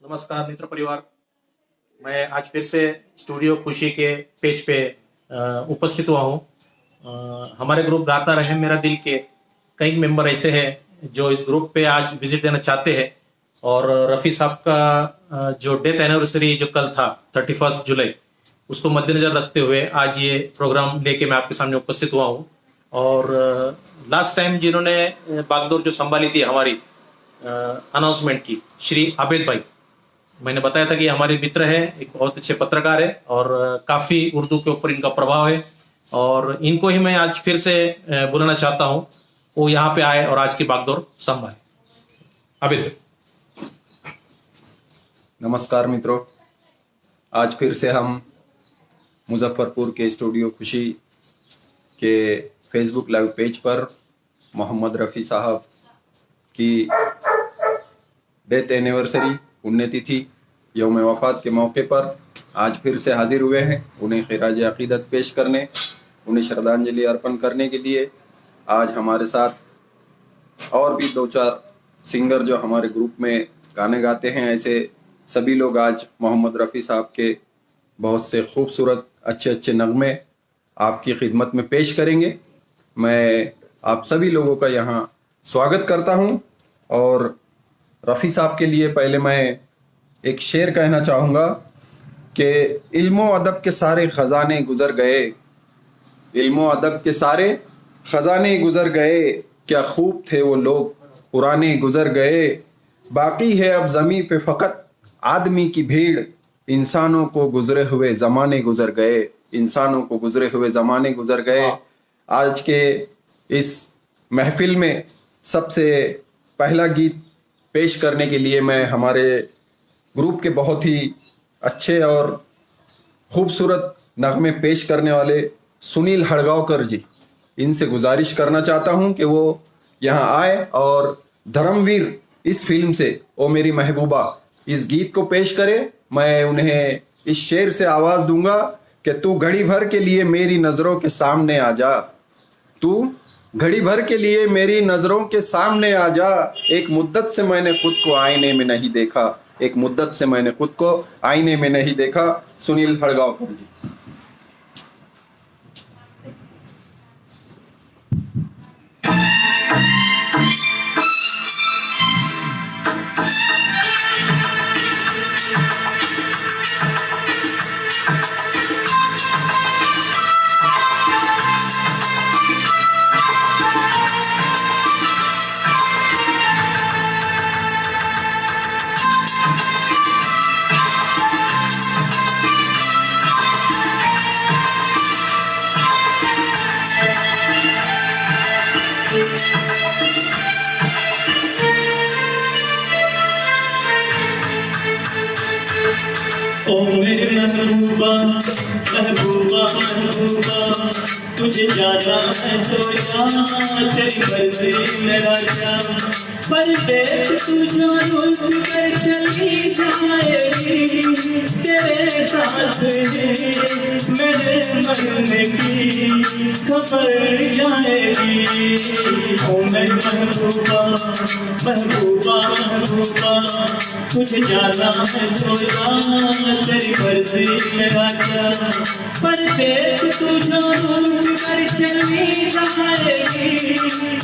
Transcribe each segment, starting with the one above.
नमस्कार मित्र परिवार। मैं आज फिर से स्टूडियो खुशी के पेज पे उपस्थित हुआ हूँ। हमारे ग्रुप गाता रहे मेरा दिल के कई मेंबर ऐसे हैं जो इस ग्रुप पे आज विजिट देना चाहते हैं। और रफ़ी साहब का जो डेथ एनिवर्सरी जो कल था 31 जुलाई, उसको मद्देनजर रखते हुए आज ये प्रोग्राम लेके मैं आपके सामने उपस्थित हुआ हूँ। और लास्ट टाइम जिन्होंने बागडोर जो संभाली थी हमारी अनाउंसमेंट की, श्री आबिद भाई, मैंने बताया था कि हमारे मित्र हैं, एक बहुत अच्छे पत्रकार है और काफ़ी उर्दू के ऊपर इनका प्रभाव है। और इनको ही मैं आज फिर से बुलाना चाहता हूँ, वो यहाँ पे आए और आज की बागडोर संभाले। आबिद। नमस्कार मित्रों, आज फिर से हम मुजफ्फरपुर के स्टूडियो खुशी के फेसबुक लाइव पेज पर मोहम्मद रफ़ी साहब की डेथ एनिवर्सरी पुण्यतिथि यौम वफ़ात के मौके पर आज फिर से हाजिर हुए हैं। उन्हें खिराज अक़ीदत पेश करने, उन्हें श्रद्धांजलि अर्पण करने के लिए आज हमारे साथ और भी 2-4 सिंगर जो हमारे ग्रुप में गाने गाते हैं, ऐसे सभी लोग आज मोहम्मद रफ़ी साहब के बहुत से खूबसूरत अच्छे अच्छे नगमे आपकी खिदमत में पेश करेंगे। मैं आप सभी लोगों का यहाँ स्वागत करता हूँ। और रफ़ी साहब के लिए पहले मैं एक शेर कहना चाहूँगा कि इल्मो अदब के सारे ख़ज़ाने गुज़र गए, इल्मो अदब के सारे ख़ज़ाने गुज़र गए, क्या खूब थे वो लोग पुराने गुज़र गए, बाकी है अब ज़मीं पे फ़कत आदमी की भीड़, इंसानों को गुज़रे हुए ज़माने गुज़र गए, इंसानों को गुज़रे हुए ज़माने गुज़र गए। आज के इस महफिल में सबसे पहला गीत पेश करने के लिए मैं हमारे ग्रुप के बहुत ही अच्छे और खूबसूरत नगमे पेश करने वाले सुनील हड़गांवकर जी, इनसे गुजारिश करना चाहता हूं कि वो यहाँ आए और धर्मवीर इस फिल्म से ओ मेरी महबूबा इस गीत को पेश करे। मैं उन्हें इस शेर से आवाज़ दूंगा कि तू घड़ी भर के लिए मेरी नज़रों के सामने आ जा, तू घड़ी भर के लिए मेरी नज़रों के सामने आ जा, एक मुद्दत से मैंने खुद को आईने में नहीं देखा, एक मुद्दत से मैंने खुद को आईने में नहीं देखा। सुनील हड़गांवकर जी। ओ मेरी महबूबा महबूबा महबूबा, तुझे जाना है तो जा, तेरी मर्जी मेरा क्या, पर देख तू जो रुक कर चली जाएगी, तेरे साथ मेरे मरने की खबर जाएगी। ओ मेरी महबूबा महबूबा महबूबा, तुझे जाना है तो जा, तेरी मर्जी मेरा क्या, पर देख तू जो रुक कर चली जाएगी,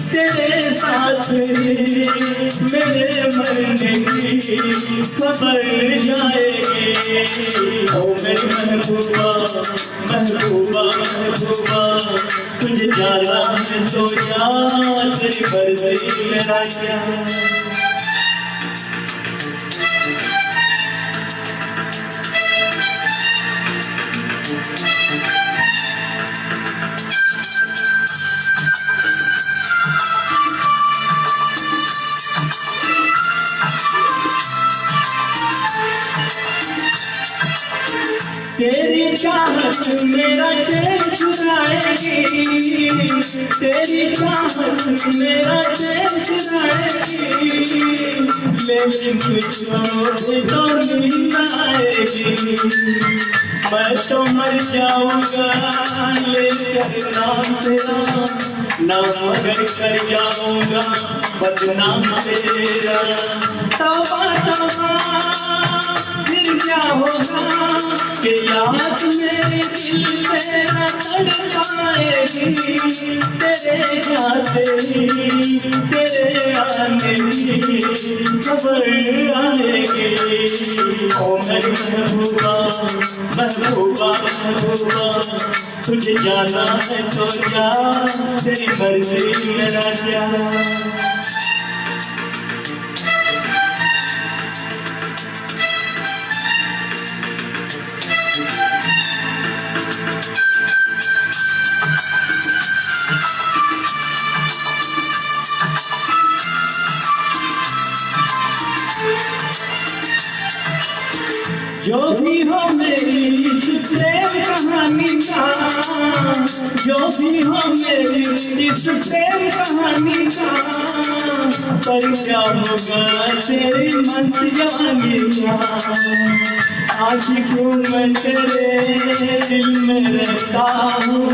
तेरे साथ मेरे मरने की खबर जाएगी। ओ मेरी महबूबा महबूबा महबूबा, तुझे जाना है तो जा, तेरी मर्जी मेरा क्या। तेरी चाहत मेरा चैन चुराएगी, तेरी चाहत मेरा चैन चुराएगी, लेकिन तुझको तो नींद आएगी, मैं तो मर जाऊंगा लेकर नाम तेरा, नाम अगर कर जाऊंगा बदनाम तेरा, तौबा तौबा फिर क्या होगा कि याद मेरे दिल तेरा तड़पाएगी, तेरे जाते ही तेरे आने की खबर आएगी। ओ मेरी महबूबा महबूबा महबूबा, तुझे जाना है तो जा, तेरी मर्जी मेरा क्या। जो भी हो मेरी इस प्रेम कहानी का, जो भी हो मेरी इस प्रेम कहानी का, पर क्या होगा तेरी मस्त जवानी का। आशिक हूँ मैं तेरे दिल में रहता हूँ,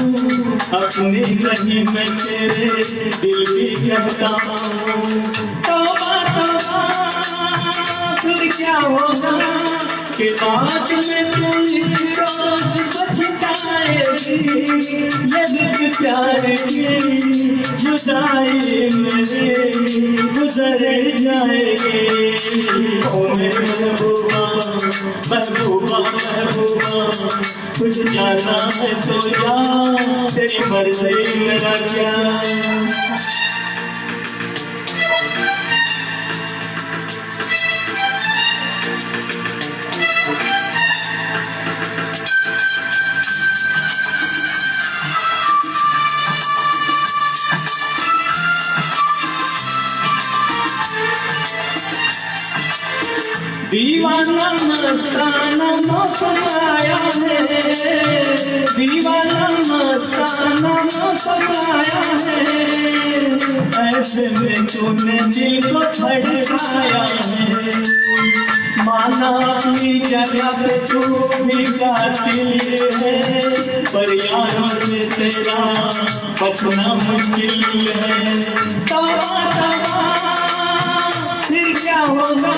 अपनी नहीं मैं तेरे दिल भी कहता हूँ। तौबा तौबा फिर क्या होगा कि बात में तू एक रोज पछताएगी, ये दिल प्यार की जुदाई में गुजर जाएगी। ओ मेरी महबूबा महबूबा महबूबा, तुझे जाना है तो जा, तेरी मर्जी मेरा क्या। दीवाना मस्ताना मौसम आया है, दीवाना मस्ताना मौसम आया है, ऐसे में तूने दिल को भड़काया है। माना अपनी जगह पे तू भी कातिल है, पर यारों से तेरा बचना मुश्किल है। तौबा तौबा फिर क्या होगा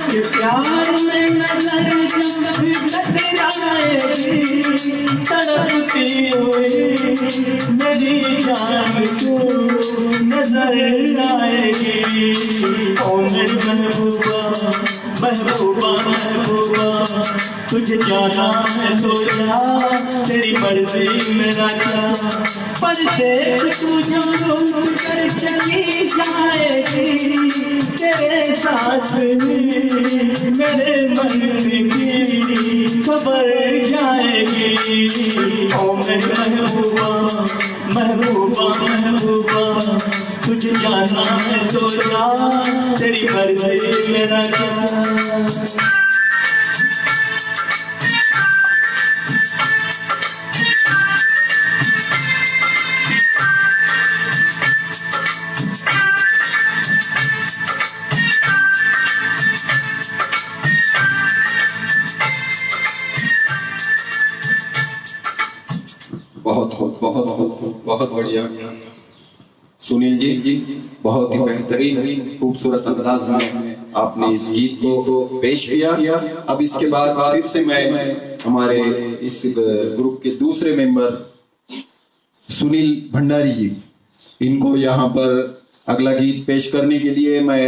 कि प्यार में नजर जब भी टकराएगी, तड़पती हुई मेरी जान को नजर आएगी। ओ मेरी महबूबा महबूबा महबूबा, तुझे जाना है तो जा, तेरी मर्जी मेरा क्या। पर देख तू जो रूठ कर चली जाएगी, तेरे साथ मेरे मन की खबर जाएगी। ओ मेरी महबूबा महबूबा महबूबा, तुझे जाना है तो जा, तेरी मर्जी मेरा क्या। बहुत बढ़िया सुनील जी, बहुत ही बेहतरीन खूबसूरत अंदाज में आपने इस गीत को पेश किया। अब इसके बाद फिर से मैं हमारे इस ग्रुप के दूसरे मेंबर सुनील भंडारी जी, इनको यहाँ पर अगला गीत पेश करने के लिए मैं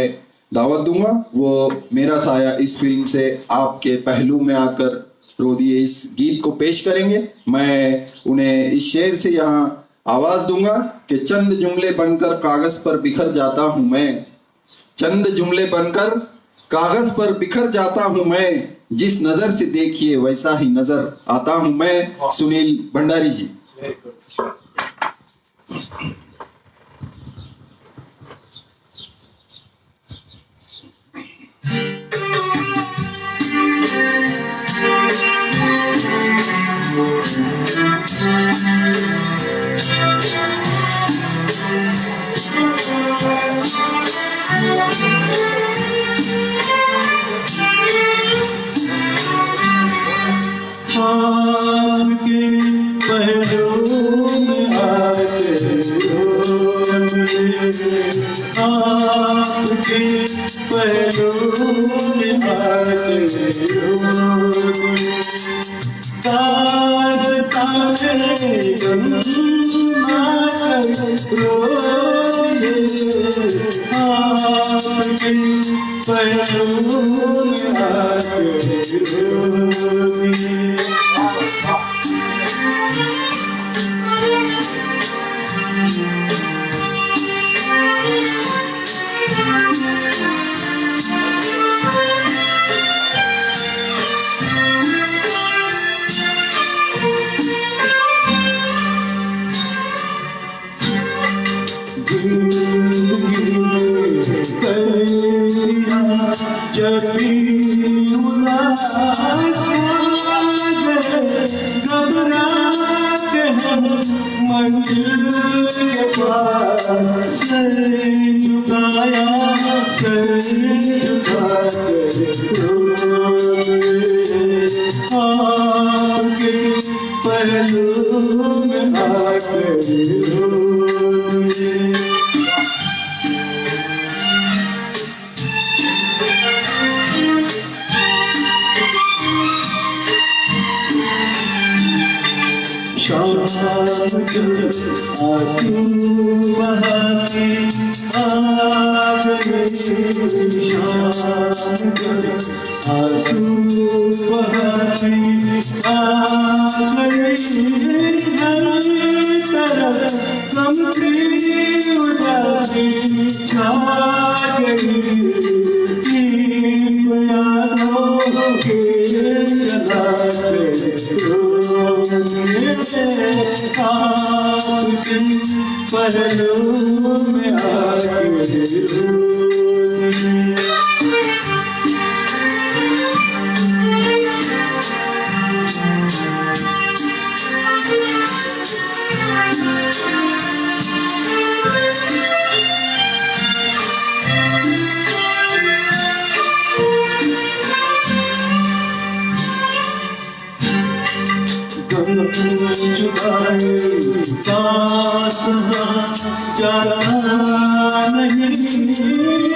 दावत दूंगा। वो मेरा साया इस फिल्म से आपके पहलू में आकर रो दिए इस गीत को पेश करेंगे। मैं उन्हें इस शेर से यहाँ आवाज दूंगा कि चंद जुमले बनकर कागज पर बिखर जाता हूं मैं, चंद जुमले बनकर कागज पर बिखर जाता हूं मैं, जिस नजर से देखिए वैसा ही नजर आता हूं मैं। सुनील भंडारी जी। आपके पहलू में आते हो, आप आपके पहलू में आके आपके पहलू में आके जब भी घबरा के हम मंजिल के पास सर झुकाया सर झुका के पहलू में आके आंसू बहाके आ गए आंसू बहाके आ गए हर तरफ गम की उदासी छा गई यादों के आपके पहलू में आके चुकाए पास जाना नहीं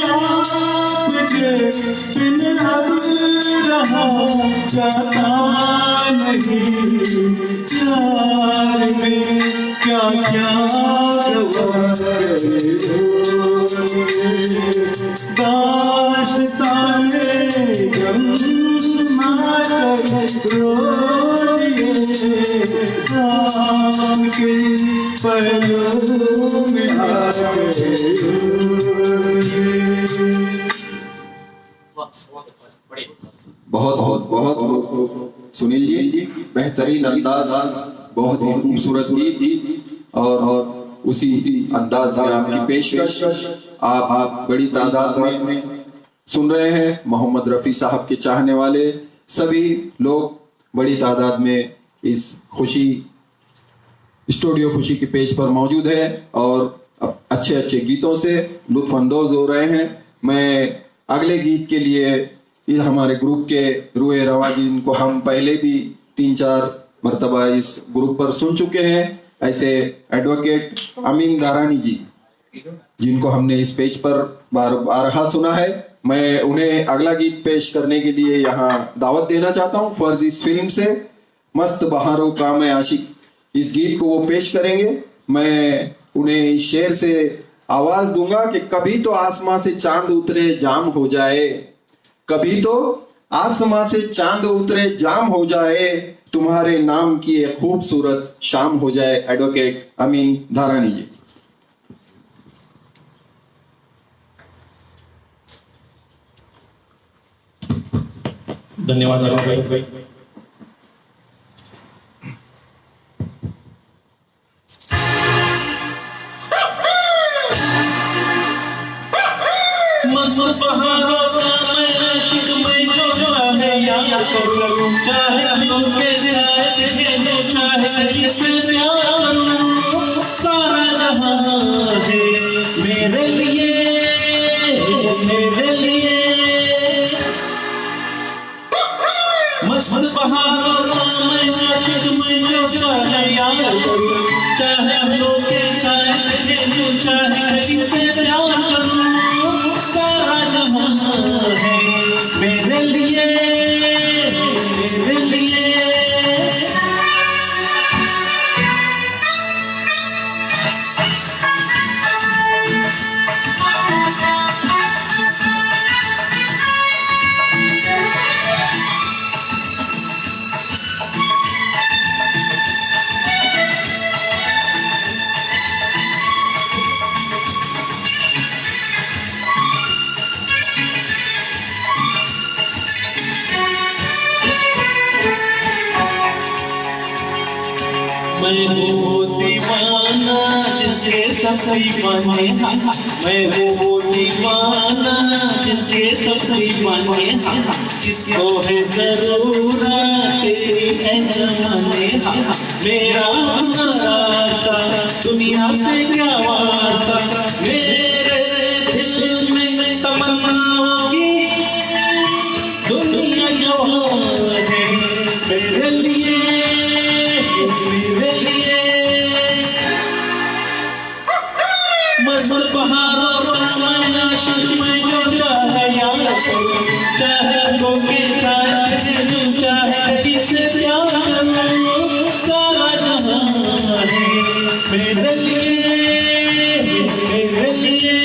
आपके बिन अब रहा जाता नहीं प्यार में क्या क्या दास्ताने गम आपके पहलू में आके बहुत सुनील जी बेहतरीन अंदाज, बहुत ही खूबसूरत गीत और उसी अंदाज में आपकी पेशकश आप बड़ी तादाद में सुन रहे हैं। मोहम्मद रफी साहब के चाहने वाले सभी लोग बड़ी तादाद में इस स्टूडियो खुशी के पेज पर मौजूद है और अच्छे अच्छे गीतों से लुत्फ अंदोज हो रहे हैं। मैं अगले गीत के लिए हमारे ग्रुप के रूए रवा जिनको हम पहले भी 3-4 मरतबा इस ग्रुप पर सुन चुके हैं, ऐसे एडवोकेट अमीन दारानी जी जिनको हमने इस पेज पर बारहा सुना है, मैं उन्हें अगला गीत पेश करने के लिए यहाँ दावत देना चाहता हूँ। फर्ज इस फिल्म से मस्त बहारों काम आशिक, इस गीत को वो पेश करेंगे। मैं उन्हें इस शेर से आवाज दूंगा कि कभी तो आसमां से चांद उतरे जाम हो जाए, कभी तो आसमां से चांद उतरे जाम हो जाए, तुम्हारे नाम की एक खूबसूरत शाम हो जाए। एडवोकेट अमीन धारानी जी। धन्यवाद भाई। पहाड़ों का मैं आशिक मैं जो चाहे यार करूं, चाहे उनके जैसे जो चाहे जिससे प्यार करूं, सारा जहां है मेरे लिए मस्त पहाड़ों का मैं आशिक मैं जो चाहे यार करूं, चाहे उनके जैसे जो चाहे जिससे प्यार करूं, मैं हूँ वो दीवाना जिसके सब दीवाने मैं हूँ वो दीवाना जिसके सब दीवाने किसको है जरूरत तेरी है जमाने मेरा रास्ता दुनिया से क्या वास्ता मेरे दिल में तमन्नाओं की दुनिया जवान है मेरे लिए मसल बहारों का मैं आशिक मैं जो चाहे यार करूं चाहे तो के साथ जो चाहे किसे प्यार करूं सारा जहां है मेरे लिए मेरे लिए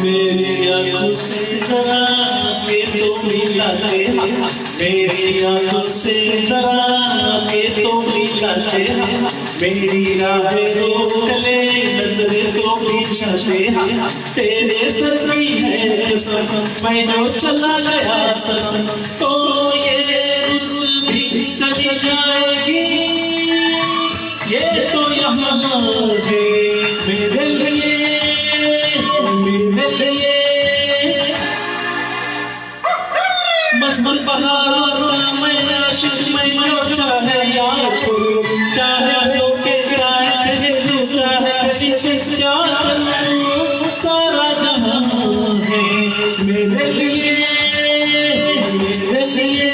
मेरी आंखों से जरा के तो मिलाते मेरी आंखों से जरा के तो मिलाते मेरी राहें रोक ले नजरें तो बिछाते तेरे सर की है कसम मैं जो चला गया सनम तो ये रुत भी चली जाएगी ये तो यहाँ है मेरे लिए मसल बहारों का मैं आशिक मैं जो चाहे यार करूं चाहे जो के साथ जो चाहे किसे प्यार करूं सारा जहां है मेरे लिए मेरे लिए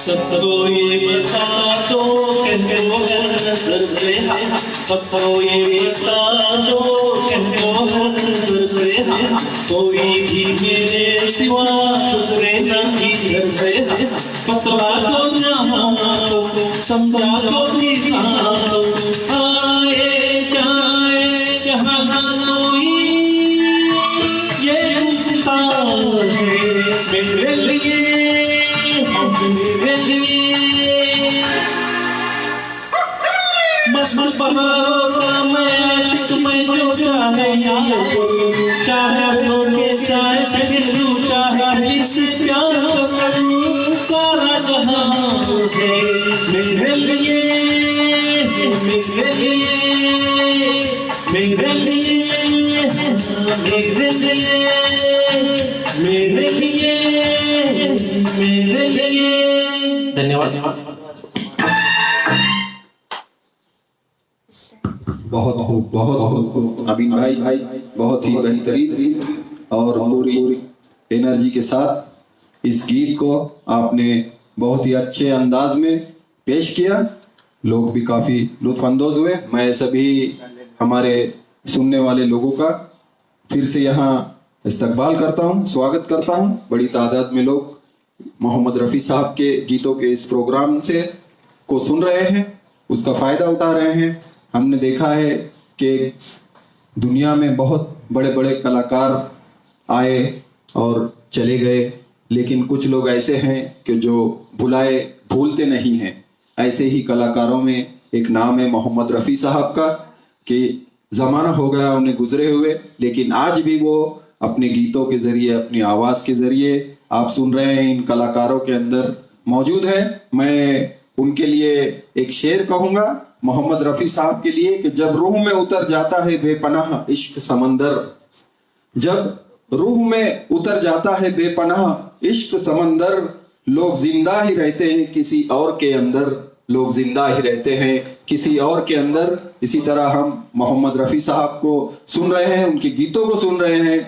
सबको ये बता दो कि वो नजर से सबको ये बता दो कि वो नजर से कोई भी मेरे सिवा गुजरे नहीं घर से पतला तो जहाँ तो समझा तो किसान आए जाए जहाँ कोई ये इंसान है मेरे लिए मसल बहारों का मैं आशिक मैं जो चाहे यार करूं चाहे जो के साथ जो चाहे जिसे प्यार करूं सारा जहां है मेरे लिए मेरे लिए मेरे लिए मेरे लिए मेरे लिए मेरे लिए धन्यवाद बहुत खूब नवीन भाई बहुत ही बेहतरीन और पूरी एनर्जी के साथ इस गीत को आपने बहुत ही अच्छे अंदाज में पेश किया। लोग भी काफी लुत्फानंदोज हुए। मैं सभी हमारे सुनने वाले लोगों का फिर से यहाँ इस्तकबाल करता हूँ, स्वागत करता हूँ। बड़ी तादाद में लोग मोहम्मद रफ़ी साहब के गीतों के इस प्रोग्राम से को सुन रहे हैं, उसका फायदा उठा रहे हैं। हमने देखा है कि दुनिया में बहुत बड़े बड़े कलाकार आए और चले गए, लेकिन कुछ लोग ऐसे हैं कि जो भुलाए भूलते नहीं हैं। ऐसे ही कलाकारों में एक नाम है मोहम्मद रफ़ी साहब का, कि ज़माना हो गया उन्हें गुजरे हुए, लेकिन आज भी वो अपने गीतों के ज़रिए, अपनी आवाज़ के ज़रिए आप सुन रहे हैं इन कलाकारों के अंदर मौजूद है। मैं उनके लिए एक शेर कहूँगा मोहम्मद रफ़ी साहब के लिए कि जब रूह में उतर जाता है बेपनाह इश्क समंदर, जब रूह में उतर जाता है बेपनाह इश्क समंदर, लोग जिंदा ही रहते हैं किसी और के अंदर, लोग जिंदा ही रहते हैं किसी और के अंदर। इसी तरह हम मोहम्मद रफ़ी साहब को सुन रहे हैं, उनके गीतों को सुन रहे हैं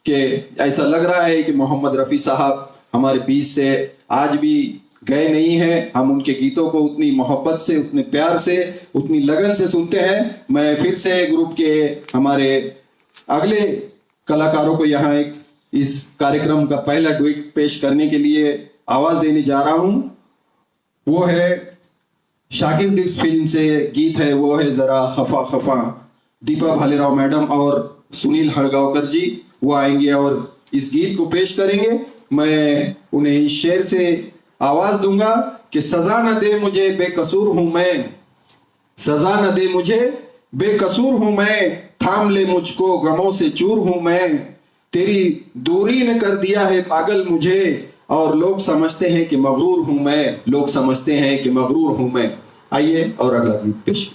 कि ऐसा लग रहा है कि मोहम्मद रफ़ी साहब हमारे बीच से आज भी गए नहीं हैं। हम उनके गीतों को उतनी मोहब्बत से, उतने प्यार से, उतनी लगन से सुनते हैं। मैं फिर से ग्रुप के हमारे अगले कलाकारों को यहाँ एक इस कार्यक्रम का पहला ट्वीट पेश करने के लिए आवाज देने जा रहा हूं। वो है शाकिर दिल्स फिल्म से गीत है, वो है जरा खफा खफा। दीपा भालेराव मैडम और सुनील हड़गांवकर जी वो आएंगे और इस गीत को पेश करेंगे। मैं उन्हें इस शेर से आवाज दूंगा कि सजा न दे मुझे बेकसूर हूं मैं, सजा न दे मुझे बेकसूर हूं मैं, थाम ले मुझको गमों से चूर हूं मैं, तेरी दूरी ने कर दिया है पागल मुझे, और लोग समझते हैं कि मगरूर हूं मैं, लोग समझते हैं कि मगरूर हूं मैं। आइए और अगला गीत पेश।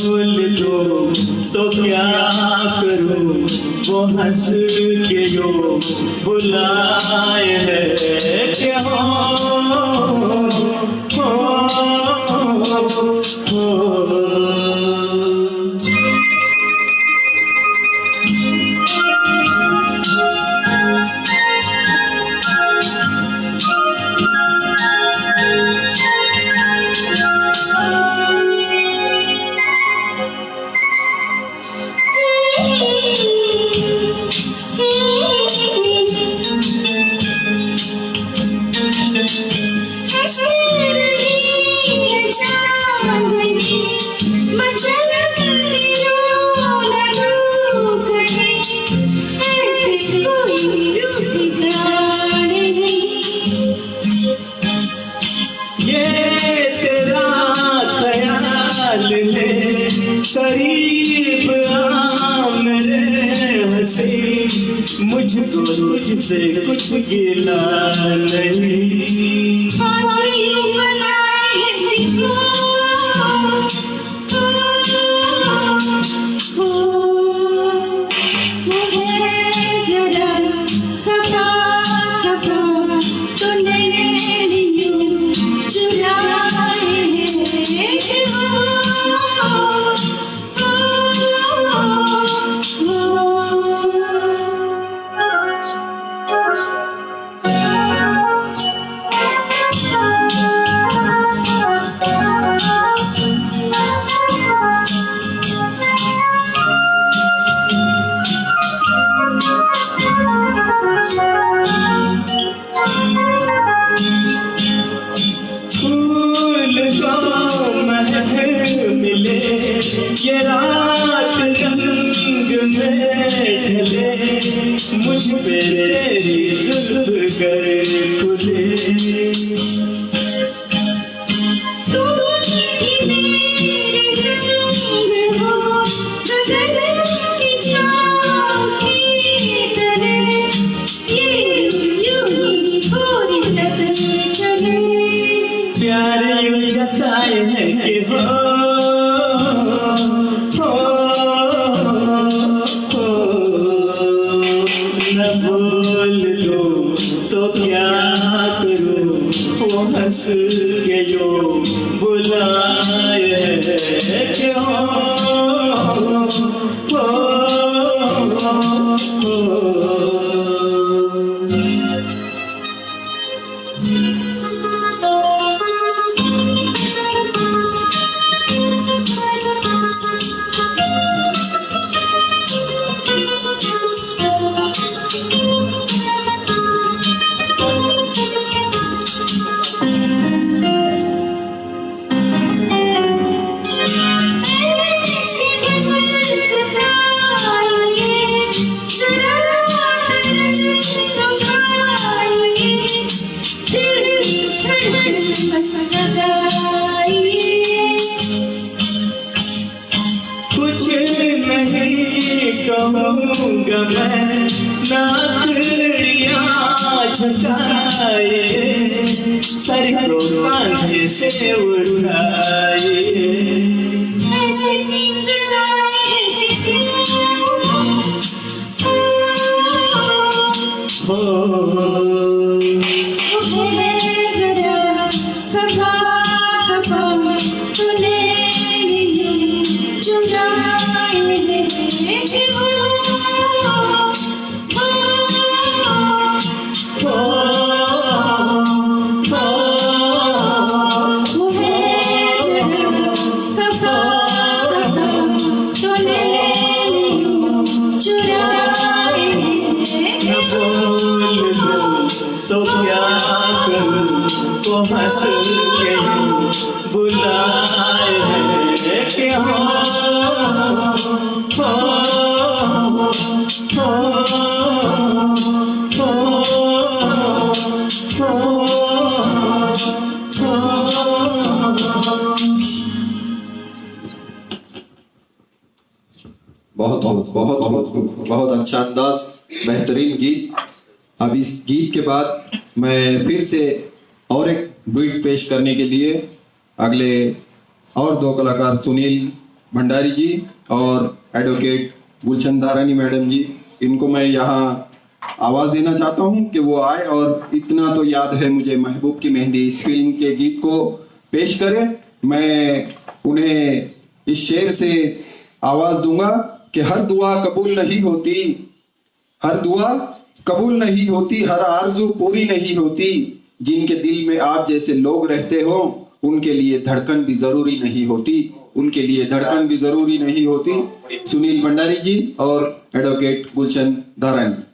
बोल दो तो क्या करूं, वो हंस के यो बुलाए है कि करीब आ मेरे हंसी, मुझको तुझसे कुछ गिला नहीं। ये रात रंग में ढले, मुझ पे तेरी जुल्फ़ कर खुले। तू ही मेरे संग हो, गगन की छाँव की तरह, ये यूं ही पूरी तरह चले। प्यार यूं जताए है कि हो बोल दो तो क्या करूं, वो हंस के जो बुलाए क्यों। से उठाए ऐसे नींद आए हो मुझे जरा कभा कभा तूने नहीं चुराए तो क्या करूं तो हंस के बुलाए हैं कि हो बहुत बहुत अच्छा अंदाज, बेहतरीन गीत। अब इस गीत के बाद मैं फिर से और एक डुएट पेश करने के लिए अगले और दो कलाकार सुनील भंडारी जी और एडवोकेट गुलशन धारानी मैडम जी, इनको मैं यहाँ आवाज देना चाहता हूँ कि वो आए और इतना तो याद है मुझे महबूब की मेहंदी इस फिल्म के गीत को पेश करें। मैं उन्हें इस शेर से आवाज दूंगा कि हर दुआ कबूल नहीं होती, हर दुआ कबूल नहीं होती, हर आरज़ू पूरी नहीं होती, जिनके दिल में आप जैसे लोग रहते हो उनके लिए धड़कन भी जरूरी नहीं होती, उनके लिए धड़कन भी जरूरी नहीं होती। सुनील भंडारी जी और एडवोकेट गुलशन धारानी।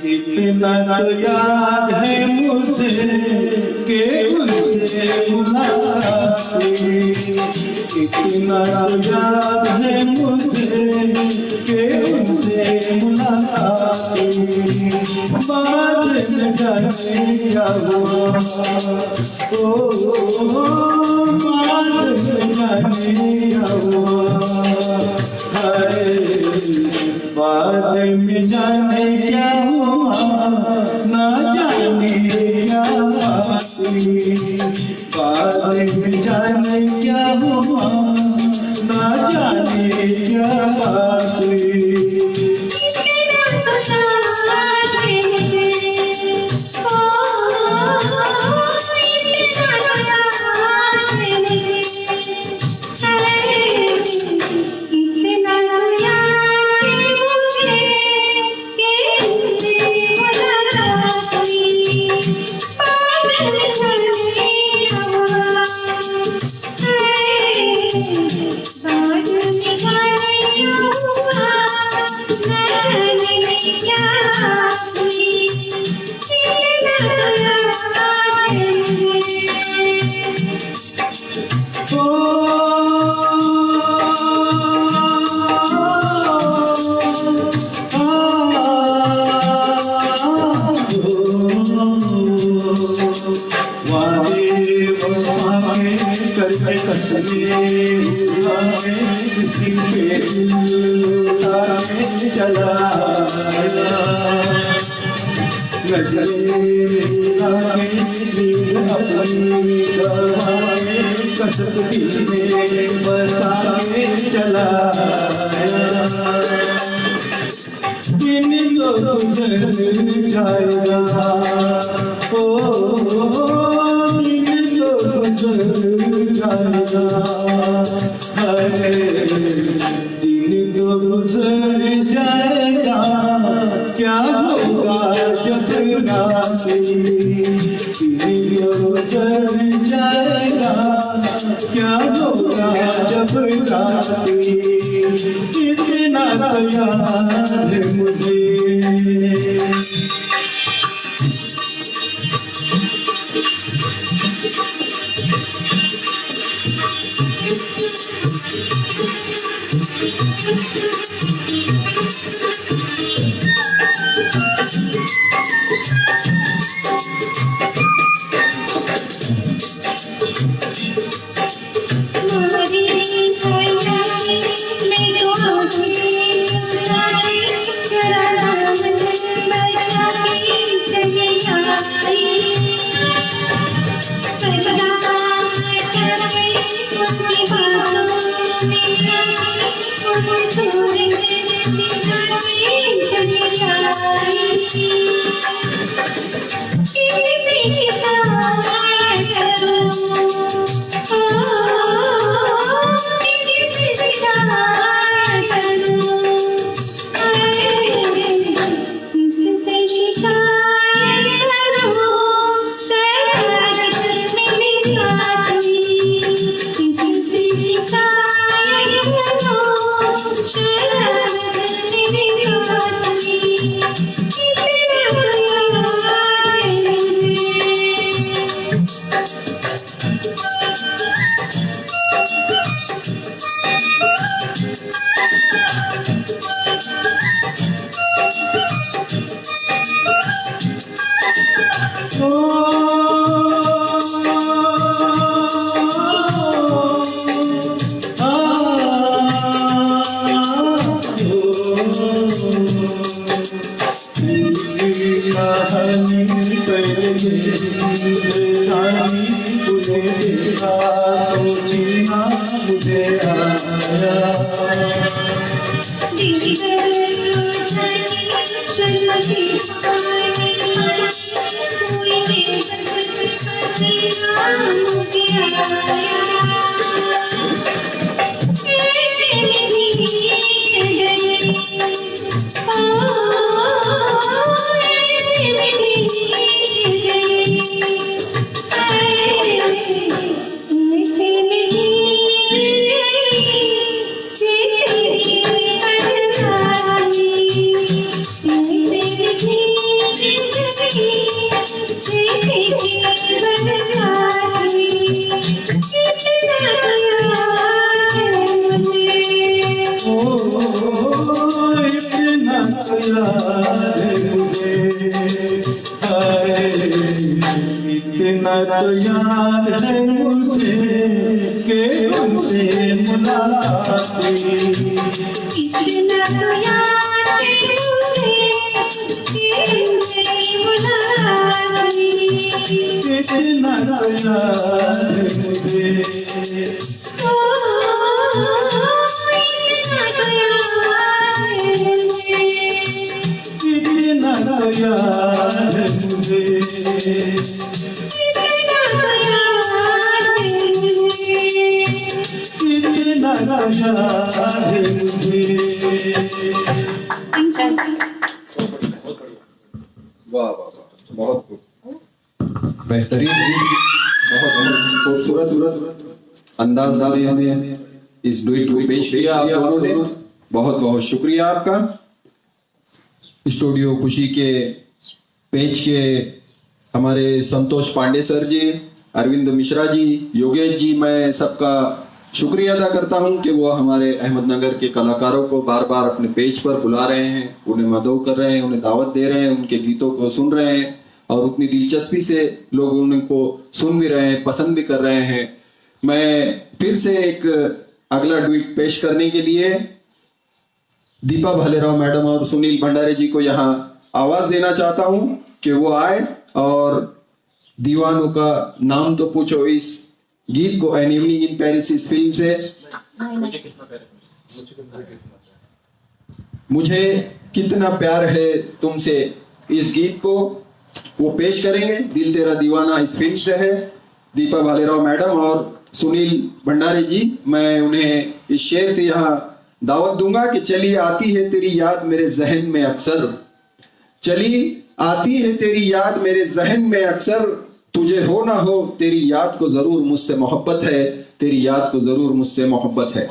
इतना तो याद है मुझे कि उनसे मुलाकात, इतना तो याद है मुझे कि उनसे मुलाकात, बाद में जाने क्या हुआ, ओ बाद में जाने क्या हुआ, बाद में जाने क्या हुआ, ना जाने क्या हुई, बाद में जाने क्या हुआ, ना जाने क्या हुई। क्या होगा जब रात गुजर जाएगा, क्या होगा जब रात हुई, इतना तो याद है मुझे। इतना तो याद है मुझे कि तुमसे मुलाकात हुई, इतना तो याद है मुझे कि तुमसे मुलाकात हुई, इतना तो याद है मुझे। ओ इतना तो याद है मुझे, इतना तो याद है मुझे। वाह वाह वाह, बहुत खूब, बेहतरीन, बहुत खूबसूरत अंदाज में हमें इस डुएट को पेश किया आप दोनों ने। बहुत बहुत शुक्रिया आपका। स्टूडियो खुशी के पेज के हमारे संतोष पांडे सर जी, अरविंद मिश्रा जी, योगेश जी, मैं सबका शुक्रिया अदा करता हूं कि वो हमारे अहमदनगर के कलाकारों को बार बार अपने पेज पर बुला रहे हैं, उन्हें मदऊ कर रहे हैं, उन्हें दावत दे रहे हैं, उनके गीतों को सुन रहे हैं और उतनी दिलचस्पी से लोग उनको सुन भी रहे हैं, पसंद भी कर रहे हैं। मैं फिर से एक अगला ट्वीट पेश करने के लिए दीपा भालेराव मैडम और सुनील भंडारे जी को यहाँ आवाज देना चाहता हूं कि वो आए और दीवानों का नाम तो पूछो इस गीत को एन इवनिंग इन पेरिस इस फिल्म से मुझे कितना प्यार है तुमसे इस गीत को वो पेश करेंगे। दिल तेरा दीवाना इस फिल्म से है। दीपा भालेराव मैडम और सुनील भंडारे जी, मैं उन्हें इस शेर से यहाँ दावत दूंगा कि चली आती है तेरी याद मेरे जहन में अक्सर, चली आती है तेरी याद मेरे जहन में अक्सर, तुझे हो ना हो तेरी याद को जरूर मुझसे मोहब्बत है, तेरी याद को जरूर मुझसे मोहब्बत है।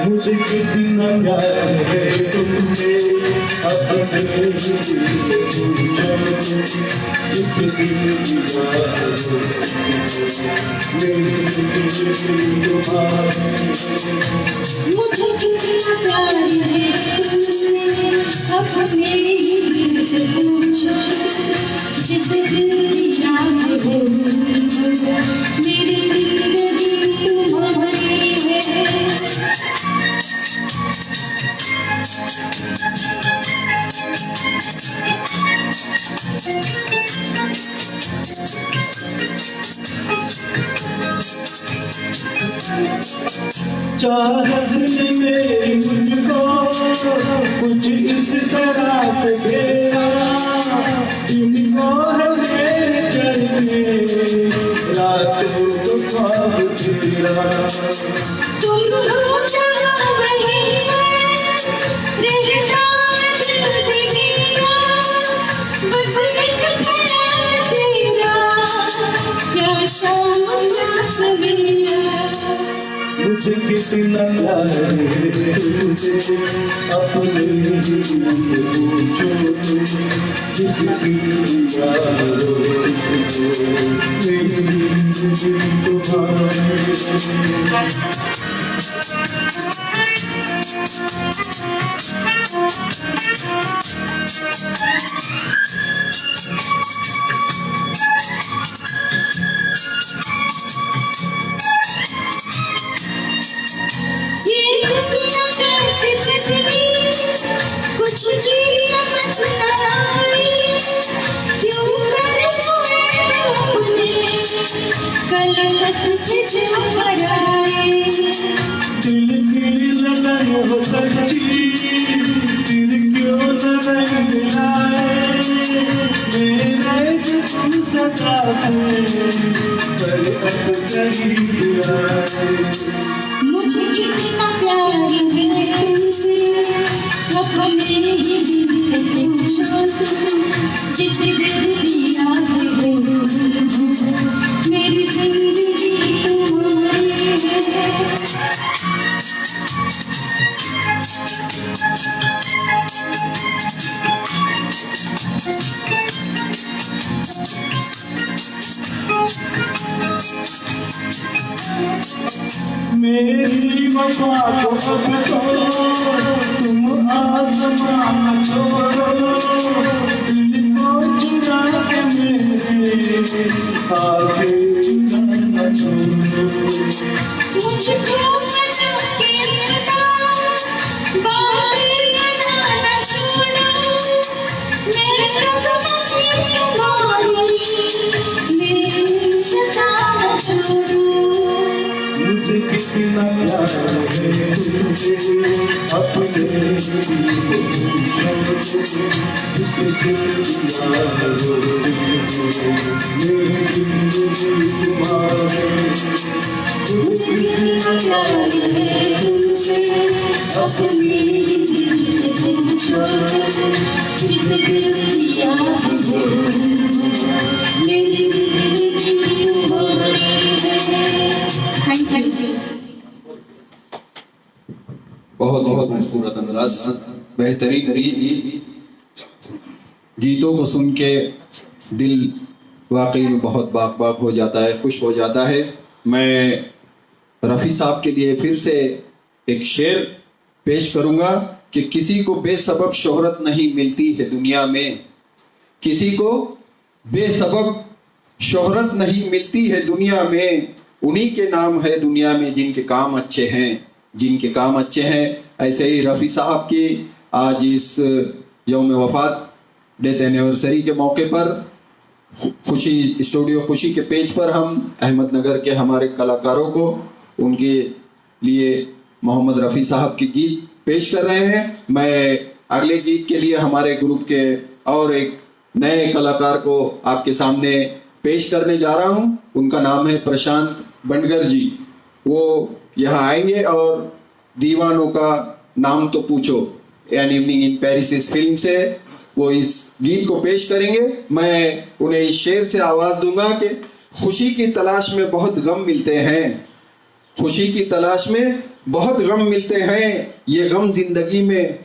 मुझे कितना प्यार है तुमसे, अपने दिल से पूछो, इस दिल की बात मेरी जिंदगी तुम्हारी। मुझे कितना प्यार है तुमसे, अपने दिल से पूछो, जिसे दिल की याद हो, मेरी जिंदगी तुम्हारी है। चाहत ने मेरी मुझको कुछ इस तरह से घेरा, इनको है मेरे चलते रातों को ख्वाब तेरा। तुम हो जहाँ वहीं रहता दिल भी मेरा, बस एक ख्याल तेरा, क्या शाम क्या सवेरा। मुझे कितना प्यार है तुमसे, अपने दिल से पूछो, जिसकी याद हो, मेरी जिंदगी तुम्हारी। ये दुनिया कैसे चली, कुछ भी समझ न आई, क्यों कर हुए अपने कलंक जो मराए। दिल की लगन हो सच्ची, दिल क्यों लगन मिलाए, मेरे जिस्म सजा पर अब करीब आए। मुझे कितना प्यार है तुमसे, अपने ही दिल से पूछो, जिसे दिल की याद हो, मेरी जिंदगी तुम्हारी है। मेरी वफा को अब तो तुम आसमान छोड़ो, दिल को चुरा के मेरे आगे न छोड़ो। मुझको बचा के रखना, बातें बनाना छोड़ो, मैं कदम की तुम्हारी, मेरी सजा न छोड़ो। मुझे कितना प्यार है तुमसे, अपने दिल से पूछो, जिसकी याद हो, मेरी जिंदगी तुम्हारी। मुझे कितना प्यार है तुमसे, अपने ही दिल से पूछो, जिसे दिल की याद हो, मेरी जिंदगी तुम्हारी है। Thank you. बहुत बहुत खूबसूरत अंदाज, बेहतरीन गीत। गीतों को सुन के दिल वाकई में बहुत बाग बाग हो जाता है, खुश हो जाता है। मैं रफ़ी साहब के लिए फिर से एक शेर पेश करूंगा कि किसी को बेसबब शोहरत नहीं मिलती है दुनिया में, किसी को बेसबब शोहरत नहीं मिलती है दुनिया में, उन्हीं के नाम है दुनिया में जिनके काम अच्छे हैं, जिनके काम अच्छे हैं। ऐसे ही रफ़ी साहब की आज इस यौम वफात डेथ एनिवर्सरी के मौके पर खुशी स्टूडियो खुशी के पेज पर हम अहमदनगर के हमारे कलाकारों को उनके लिए मोहम्मद रफ़ी साहब के गीत पेश कर रहे हैं। मैं अगले गीत के लिए हमारे ग्रुप के और एक नए कलाकार को आपके सामने पेश करने जा रहा हूं। उनका नाम है प्रशांत बंडगर जी। वो यहाँ आएंगे और दीवानों का नाम तो पूछो एन इवनिंग इन पेरिस इस फिल्म से वो इस गीत को पेश करेंगे। मैं उन्हें इस शेर से आवाज दूंगा कि खुशी की तलाश में बहुत गम मिलते हैं, खुशी की तलाश में बहुत गम मिलते हैं, ये गम जिंदगी में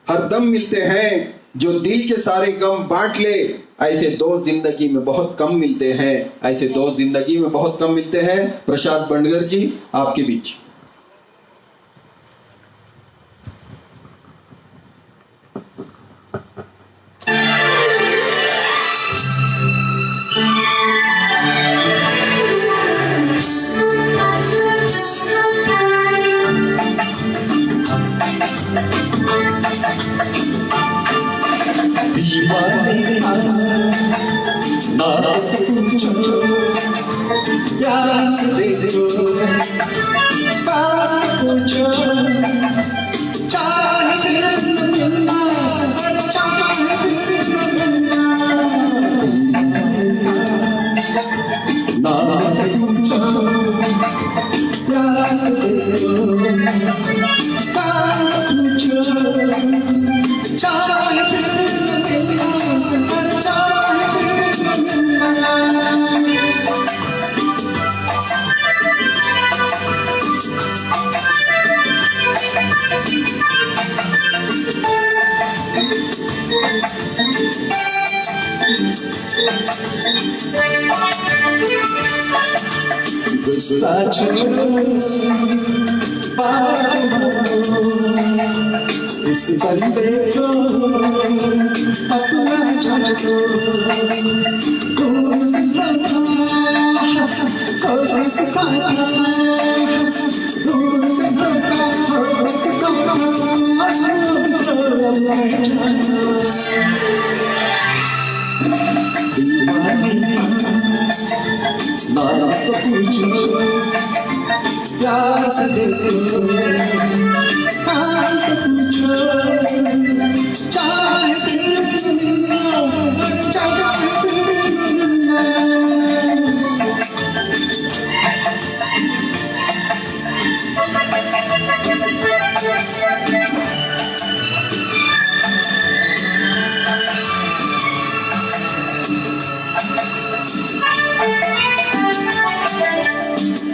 हर दम मिलते हैं, जो दिल के सारे गम बांट ले, ऐसे दोस्त जिंदगी में बहुत कम मिलते हैं, ऐसे दोस्त जिंदगी में बहुत कम मिलते हैं। प्रशांत बंडगर जी आपके बीच। इस बंदे को अपना जान दो, तू सिखाता हो सिखाता, तू सिखाता हो ना तो पूछो प्यार से दिल को, प्यार से पूछो चाहे फिर चाहे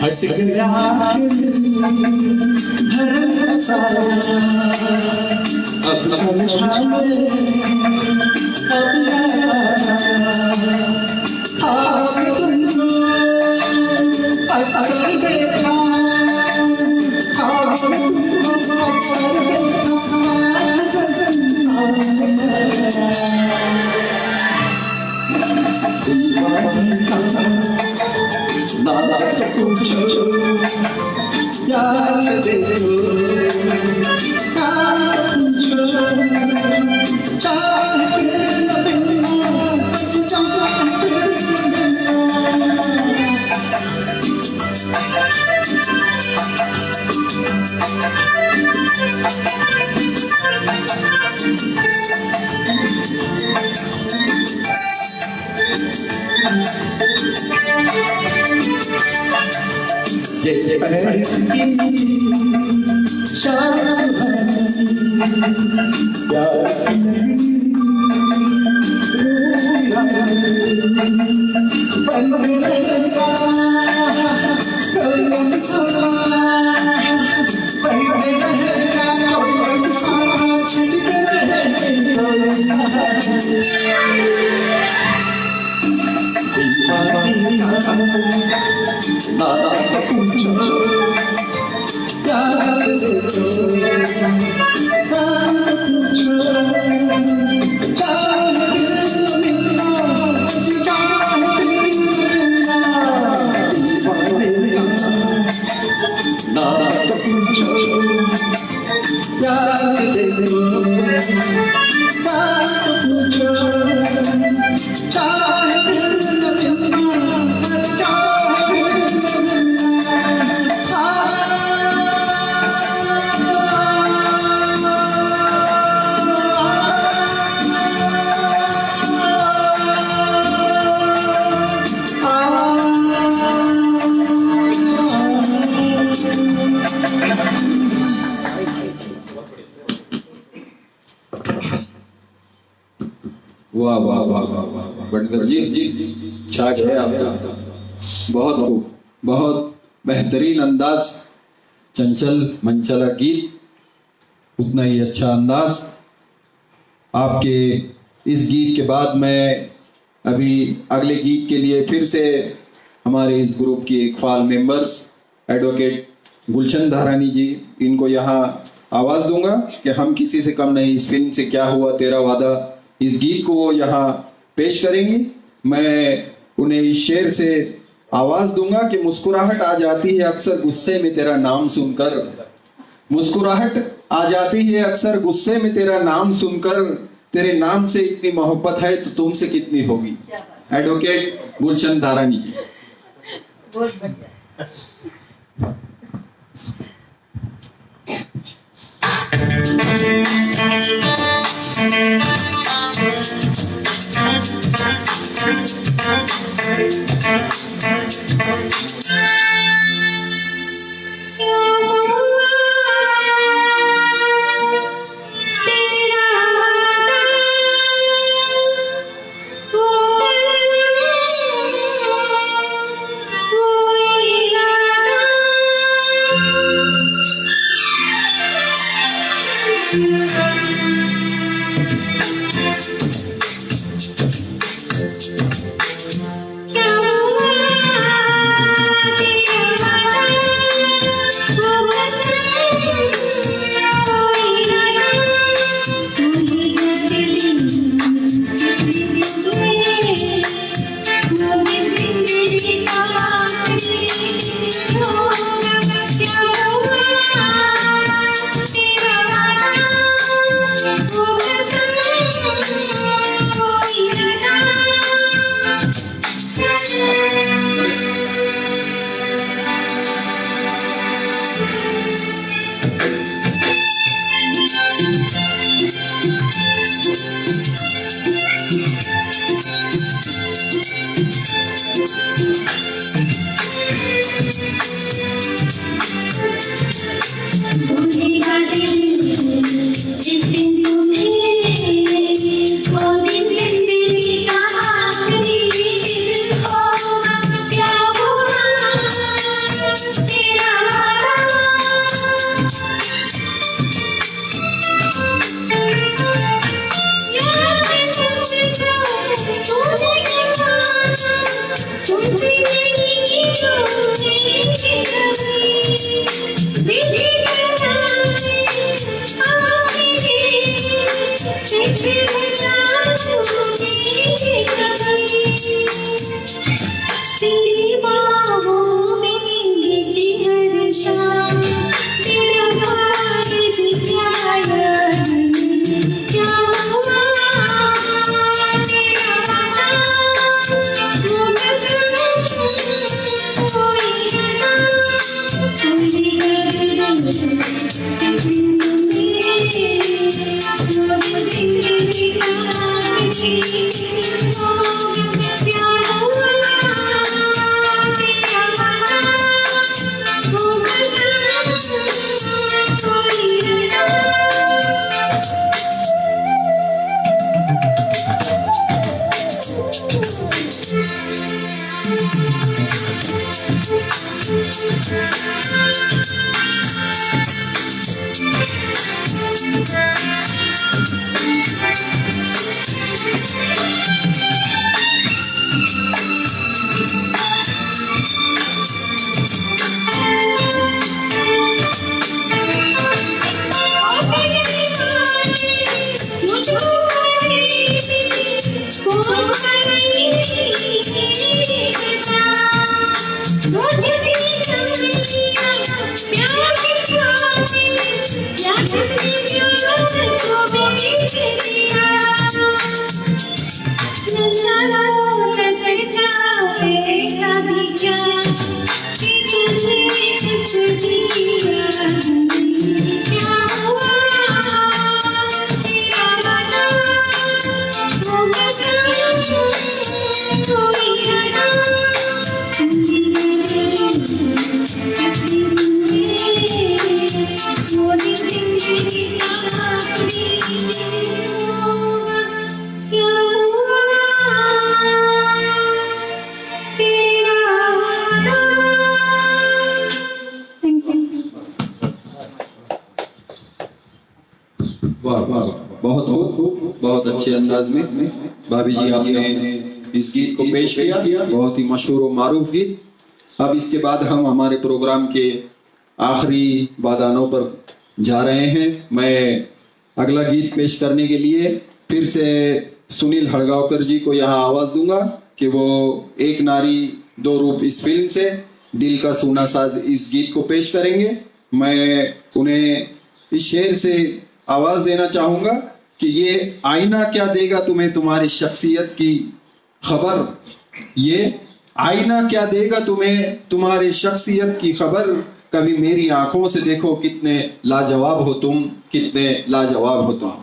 हंस गया भरा सारा, अब समझा अब तुमको अक्सर देखा, ना तो पूछो प्यार से देखो, प्यार पूछो चाहे फिर जैसे शाम वाह वाह वाह वाह वाह वाह बंडगर जी छा गए आप तो। बहुत खूब, बहुत बेहतरीन अंदाज, चंचल मंचला गीत, उतना ही अच्छा अंदाज। आपके इस गीत के बाद मैं अभी अगले गीत के लिए फिर से हमारे इस ग्रुप की एक फाल मेंबर्स एडवोकेट गुलशन धारानी जी, इनको यहाँ आवाज दूंगा कि हम किसी से कम नहीं, इस फिल्म से क्या हुआ तेरा वादा, इस गीत को वो यहाँ पेश करेंगी। मैं उन्हें इस शेर से आवाज दूंगा कि मुस्कुराहट आ जाती है अक्सर गुस्से में तेरा नाम सुनकर, मुस्कुराहट आ जाती है अक्सर गुस्से में तेरा नाम सुनकर, तेरे नाम से इतनी मोहब्बत है तो तुमसे कितनी होगी। एडवोकेट गुलशन धारानी जी। बहुत बढ़िया। भूलेगा दिल जिस दिन तुम्हें, वो दिन जिंदगी का आखिरी दिन होगा। क्या हुआ तेरा वादा, याद है तुझको तूने कहा, तुमसे नहीं होगी कभी। विधि तेरी बाहों में गिरती हर शाम, तेरा प्यार भी प्यारा है। क्या हुआ तेरा वादा, वो कसम कोई ना कोई क्या वाह वाह वाह, बहुत खूब, बहुत अच्छे अंदाज में भाभी जी आपने इस गीत को पेश किया, बहुत ही मशहूर और मारूफ गीत। अब इसके बाद हम हमारे प्रोग्राम के आखिरी बादानों पर जा रहे हैं। मैं अगला गीत पेश करने के लिए फिर से सुनील हड़गांवकर जी को यहाँ आवाज दूंगा कि वो एक नारी दो रूप इस फिल्म से दिल का सूना साज इस गीत को पेश करेंगे। मैं उन्हें इस शेर से आवाज देना चाहूंगा कि ये आईना क्या देगा तुम्हें तुम्हारी शख्सियत की खबर, ये आईना क्या देगा तुम्हें तुम्हारी शख्सियत की खबर, कभी मेरी आंखों से देखो कितने लाजवाब हो तुम, कितने लाजवाब हो तुम।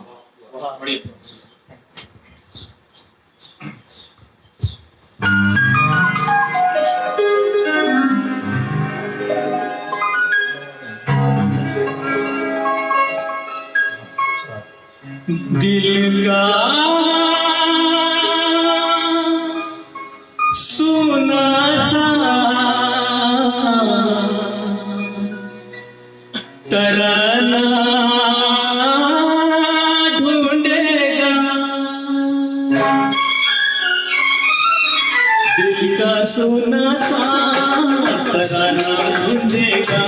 दिल का सुना सा तराना ढूंढेगा, दिल का सुना सा तराना ढूंढेगा,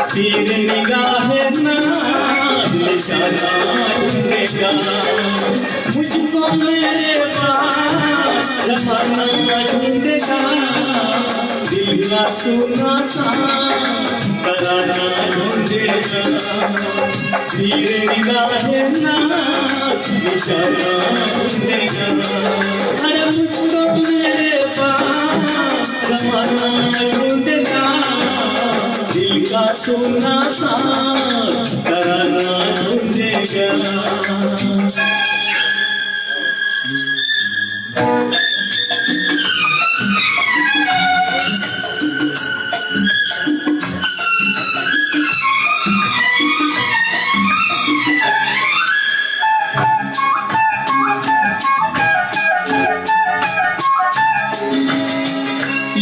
तीर निगाह ना निशाना ढूंढेगा, मुझको मेरे पास जमाना ढूंढेगा, दिल का सुना सा तराना ढूंढेगा, तीर निगाह ना निशाना ढूंढेगा, अरे मुझको मेरे पास जमाना ढूंढेगा, दिल का सुना सा तराना ढूंढेगा।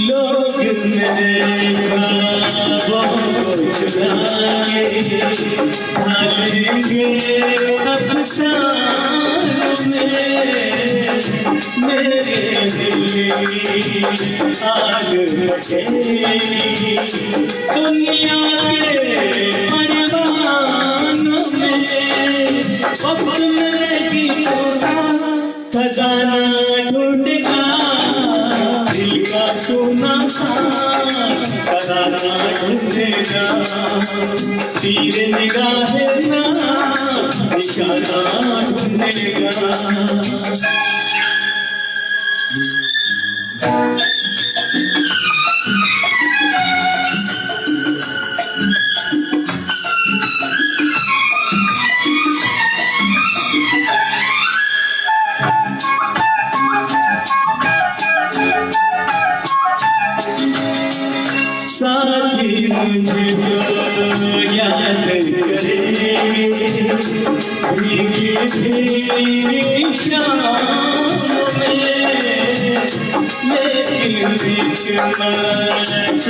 लोग मेरे ख्वाबों को चुराए ढालेंगे अफसानों में, मेरे दिल की आग लगेगी दुनिया के परवानों में, वक्त मेरे गीतों का खजाना ढूंढेगा, दिल का सोना सा तराना ढूंढेगा, तीर निगाह ना निशाना ढूंढेगा। साथी मुझको याद करे भीगी भीगी शाम में, लेकिन एक मासूम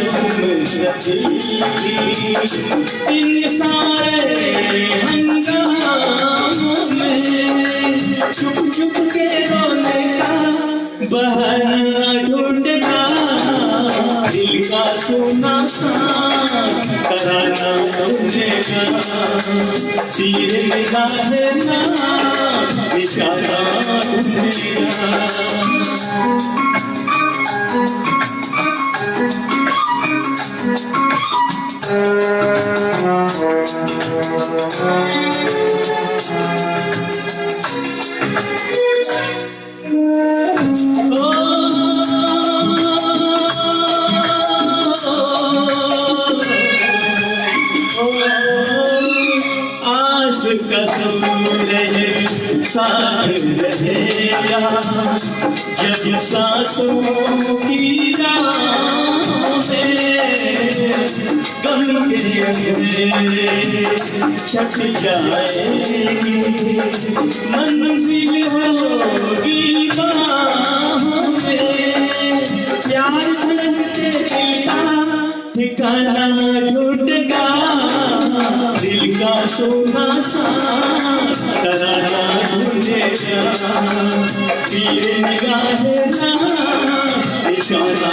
सी इन सारे हंगामों में, चुप चुप के रोने का बहाना ढूंढेगा, दिल का सोना सा तराना ढूंढेगा, तीर निगाह ना निशाना ढूंढेगा। आस का सूरज साथ रहेगा, जब सांसों की राह में गम के अंधेरे छट जाएगी, मंजिल होगी बाहों में, प्यार धड़कते दिल का ठिकाना ढूंढेगा, दिल दिल का सोना सा तराना ढूंढेगा तेरे निगाहें ना इशारा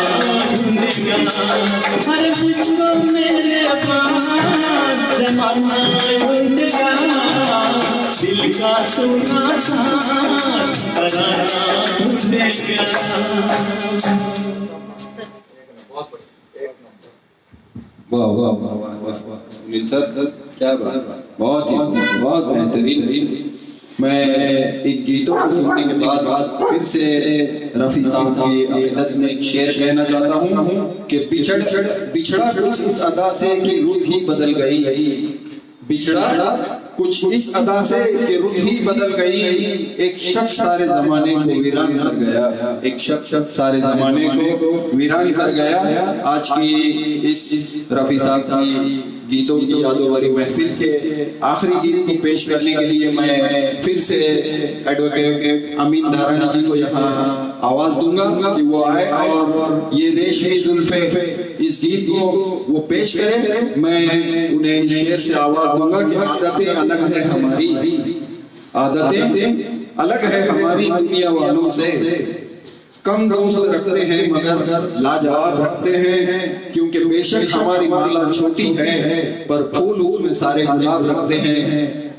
ढूंढेगा अरे मुझको मेरे पास जमाना ढूंढेगा दिल का सोना सा तराना ढूंढेगा। वाह वाह वाह वाह वाह वाह सुनील सर क्या बात, बहुत बेहतरीन। मैं इन गीतों को सुनने के बाद फिर से रफी साहब की अक़ीदत में एक शेर कहना चाहता हूँ कि बिछड़ा कुछ इस अदा से कि रुत ही बदल गई, बिछड़ा कुछ इस अदा से कि रुत ही बदल गई, एक शख्स सारे जमाने को वीरान कर गया, एक शख्स सारे जमाने को वीरान कर गया। आज की इस रफी साहब की गीतों की यादों वाली महफिल के आखिरी गीत को पेश करने के लिए मैं फिर से एडवोकेट अमीन धारानी जी को यहाँ आवाज दूंगा कि वो आए और ये रेशमी जुल्फे इस गीत को वो पेश करें। मैं उन्हें शेर से आवाज दूंगा कि आदतें अलग है हमारी, आदतें अलग है हमारी दुनिया वालों से, कम दोस्त रखते हैं मगर लाजवाब रखते हैं, क्योंकि बेशक हमारी माला छोटी है पर फूल उसमें सारे गुलाब रखते हैं,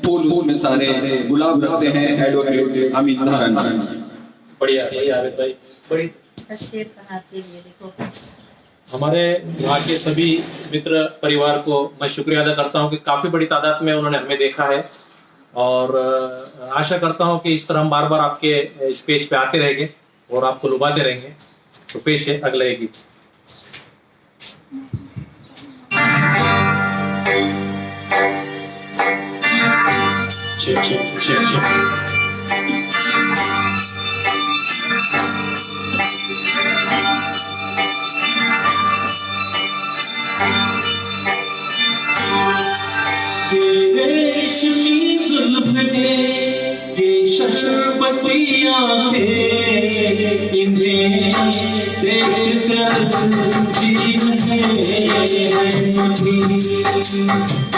फूल उसमें सारे गुलाब रखते हैं। एडवोकेट अमित धारानी। बढ़िया बढ़िया आबिद भाई, बड़ी शेर कहा के लिए देखो। हमारे वहाँ के सभी मित्र परिवार को मैं शुक्रिया अदा करता हूँ कि काफी बड़ी तादाद में उन्होंने हमें देखा है और आशा करता हूँ कि इस तरह हम बार बार आपके इस पेज पे आते रहेंगे और आपको लुभाते रहेंगे। तो पेश है अगला एक गीत। रेशमी जुल्फे ये शशरपती आंखें इन्हें देख कर जी रहे सभी,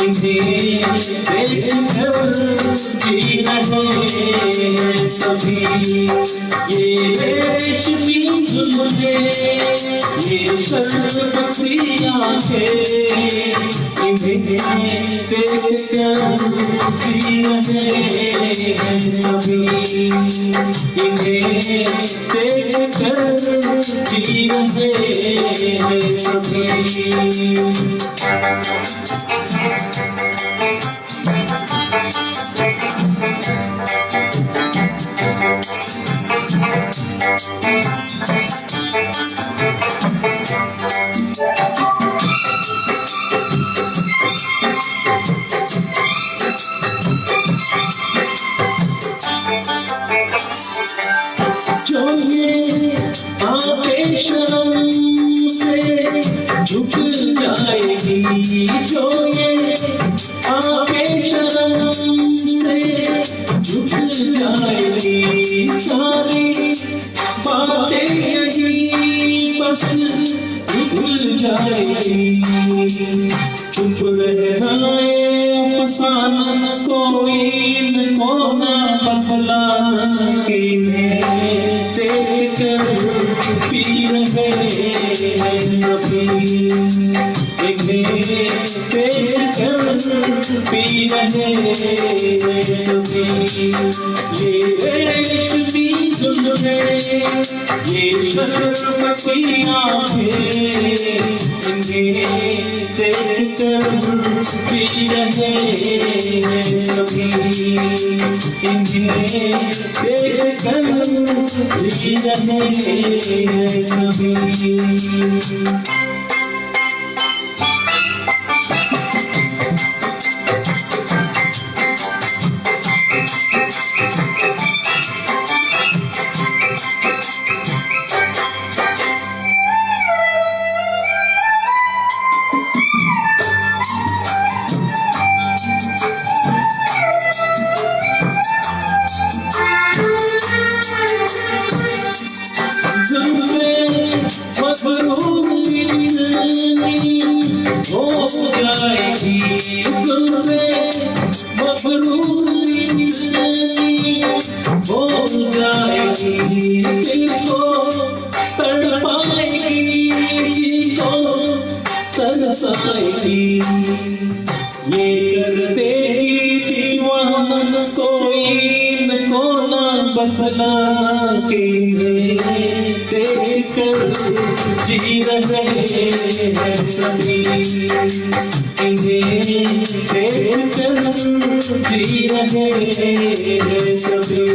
इन्हें देख कर जी रहे सभी। ये रेशमी जुल्फे ये शशरपती आंखें इन्हें देख कर जी रहे सभी, इन्हें देख कर जी रहे सभी। जो ये आंखें शर्म से झुक जाएगी, जो ये आंखें शर्म से झुक जाएगी, सारी बातें यही बस रुक जाएगी। चुप रहना अफसाना कोई को ना बदलाना, देख कर पी रहे सभी, देख कर पी रहे सभी। ये रेशमी जुल्फे ये शशरपती आंखें इन्हें देख कर जी रहे सभी, इन्हें देख कर जी रहे सभी। हो जाएगी जाएगी जुल्फे मबरूरी हो जाएगी दिल को तड़पाएगी जी को तरसाएगी ये कर देगी दीवाना कोई न को ना बदलाना के देख कर जी रहे हैं सभी इन्हें देख कर जी रहे हैं सभी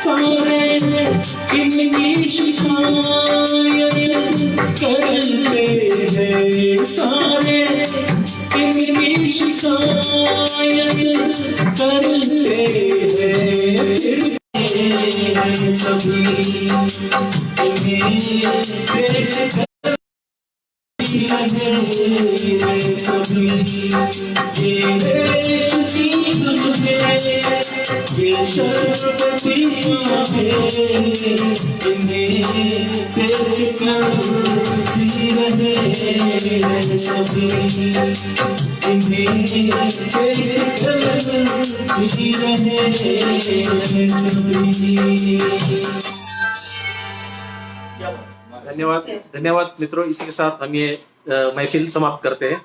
सारे इनकी शिकायत करते हैं सारे इनकी शिकायत करते हैं फिर सभी इन्हें देख सभी ये देश की सुने ये शर्बतियाँ हैं इन्हें देख कर जी रहे हैं सभी इन्हें देख कर जी रहे हैं सभी। धन्यवाद धन्यवाद मित्रों, इसी के साथ हम ये महफिल समाप्त करते हैं।